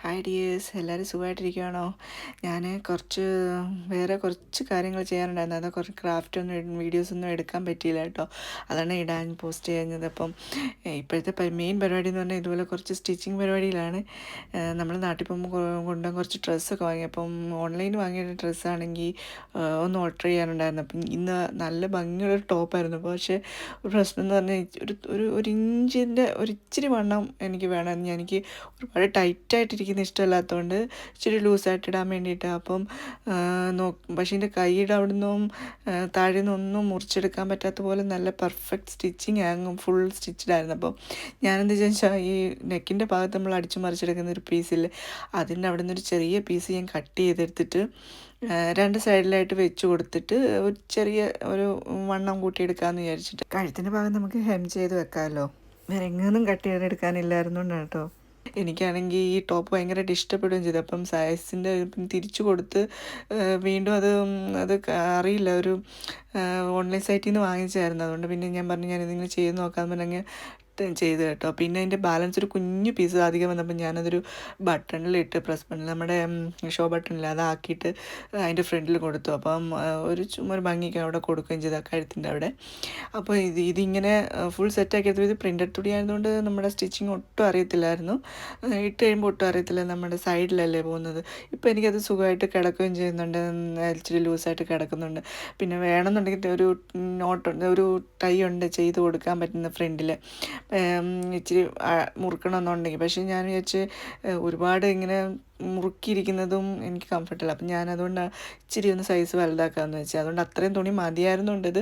Hi dears, എല്ലാവരും സുഖമായിട്ടിരിക്കുകയാണോ? ഞാൻ വേറെ കുറച്ച് കാര്യങ്ങൾ ചെയ്യാനുണ്ടായിരുന്നു. അത് കുറച്ച് വീഡിയോസൊന്നും എടുക്കാൻ പറ്റിയില്ല കേട്ടോ. അതാണ് പോസ്റ്റ് ചെയ്യുന്നത്. അപ്പം ഇപ്പോഴത്തെ മെയിൻ പരിപാടി എന്ന് പറഞ്ഞാൽ ഇതുപോലെ കുറച്ച് സ്റ്റിച്ചിങ് പരിപാടിയിലാണ്. നമ്മൾ നാട്ടിൽ പോകുമ്പോൾ കുറച്ച് ഡ്രസ്സൊക്കെ വാങ്ങി. അപ്പം ഓൺലൈനിൽ വാങ്ങിയ ഡ്രസ്സാണെങ്കിൽ ഒന്ന് ഓൾട്ടർ ചെയ്യാനുണ്ടായിരുന്നു. അപ്പം ഇന്ന് നല്ല ഭംഗിയുള്ളൊരു ടോപ്പായിരുന്നു. അപ്പോൾ പക്ഷേ ഒരു പ്രശ്നം എന്ന് പറഞ്ഞാൽ ഒരു ഇഞ്ചിൻ്റെ ഇച്ചിരി വണ്ണം എനിക്ക് വേണം. എനിക്ക് ഒരുപാട് ടൈറ്റായിട്ടിരിക്കുന്ന ഇഷ്ടമല്ലാത്തതുകൊണ്ട് ഇച്ചിരി ലൂസായിട്ട് ഇടാൻ വേണ്ടിയിട്ട്. അപ്പം പക്ഷേ എൻ്റെ കൈയുടെ അവിടെ നിന്നും താഴെ നിന്നൊന്നും മുറിച്ചെടുക്കാൻ പറ്റാത്ത പോലെ നല്ല പെർഫെക്റ്റ് സ്റ്റിച്ചിങ് ആകും, ഫുൾ സ്റ്റിച്ചഡായിരുന്നു. അപ്പം ഞാനെന്ത് വെച്ചാൽ ഈ നെക്കിൻ്റെ ഭാഗത്ത് നമ്മൾ അടിച്ചു മറിച്ചെടുക്കുന്ന ഒരു പീസിൽ അതിൻ്റെ അവിടെ നിന്നൊരു ചെറിയ പീസ് ഞാൻ കട്ട് ചെയ്തെടുത്തിട്ട് രണ്ട് സൈഡിലായിട്ട് വെച്ച് കൊടുത്തിട്ട് ഒരു വണ്ണം കൂട്ടിയെടുക്കാമെന്ന് വിചാരിച്ചിട്ട്. കഴുത്തിൻ്റെ ഭാഗം നമുക്ക് ഹെം ചെയ്ത് വെക്കാമല്ലോ, വേറെ എങ്ങനെയൊന്നും കട്ട് ചെയ്തെടുക്കാനില്ലായിരുന്നുകൊണ്ട് കേട്ടോ. എനിക്കാണെങ്കിൽ ഈ ടോപ്പ് ഭയങ്കരമായിട്ട് ഇഷ്ടപ്പെടുകയും ചെയ്തു. അപ്പം സൈസിൻ്റെ തിരിച്ചു കൊടുത്ത് വീണ്ടും അത് അറിയില്ല, ഓൺലൈൻ സൈറ്റിൽ നിന്ന് വാങ്ങിച്ചായിരുന്നു. അതുകൊണ്ട് പിന്നെ ഞാൻ പറഞ്ഞു ഞാനിതിങ്ങനെ ചെയ്ത് നോക്കാമെന്ന് പറഞ്ഞങ്ങ് ചെയ്ത് കേട്ടോ. പിന്നെ അതിൻ്റെ ബാലൻസ് ഒരു കുഞ്ഞു പീസ് അധികം വന്നപ്പോൾ ഞാനതൊരു പ്രസ് ബട്ടണിൽ നമ്മുടെ ഷോ ബട്ടണിൽ അതാക്കിയിട്ട് അതിൻ്റെ ഫ്രണ്ടിൽ കൊടുത്തു. അപ്പം ചുമ്മാ ഒരു ഭംഗിക്ക് അവിടെ കൊടുക്കുകയും ചെയ്തു, കഴുത്തിൻ്റെ അവിടെ. അപ്പോൾ ഇതിങ്ങനെ ഫുൾ സെറ്റാക്കി എടുത്തത്. ഇത് പ്രിൻ്റഡ് തുണി ആയതുകൊണ്ട് നമ്മുടെ സ്റ്റിച്ചിങ് ഒട്ടും അറിയത്തില്ലായിരുന്നു. ഇട്ട് കഴിയുമ്പോൾ ഒട്ടും അറിയത്തില്ല, നമ്മുടെ സൈഡിലല്ലേ പോകുന്നത്. ഇപ്പോൾ എനിക്കത് സുഖമായിട്ട് കിടക്കുകയും ചെയ്യുന്നുണ്ട്, ഇച്ചിരി ലൂസായിട്ട് കിടക്കുന്നുണ്ട്. പിന്നെ വേണമെന്നുണ്ടെങ്കിൽ ഒരു ടൈ ഉണ്ട് ചെയ്ത് കൊടുക്കാൻ പറ്റുന്ന ഫ്രണ്ടിൽ, ഇച്ചിരി മുറുക്കണമെന്നുണ്ടെങ്കിൽ. പക്ഷേ ഞാൻ വിചാരിച്ച് ഒരുപാട് ഇങ്ങനെ മുറുക്കിയിരിക്കുന്നതും എനിക്ക് കംഫർട്ടല്ല. അപ്പം ഞാനതുകൊണ്ട് ഇച്ചിരി ഒന്ന് സൈസ് വലുതാക്കാമെന്ന് വെച്ചാൽ. അതുകൊണ്ട് അത്രയും തുണി മതിയായിരുന്നുണ്ട് ഇത്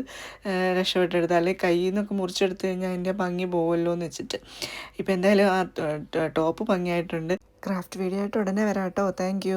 രക്ഷപ്പെട്ടെടുത്ത്. അല്ലെങ്കിൽ കയ്യിൽ നിന്നൊക്കെ മുറിച്ചെടുത്ത് കഴിഞ്ഞാൽ അതിൻ്റെ ഭംഗി പോകുമല്ലോ എന്ന് വെച്ചിട്ട്. ഇപ്പം എന്തായാലും ആ ടോപ്പ് ഭംഗിയായിട്ടുണ്ട്. ക്രാഫ്റ്റ് വീഡിയോ ആയിട്ട് ഉടനെ വരാം കേട്ടോ. താങ്ക്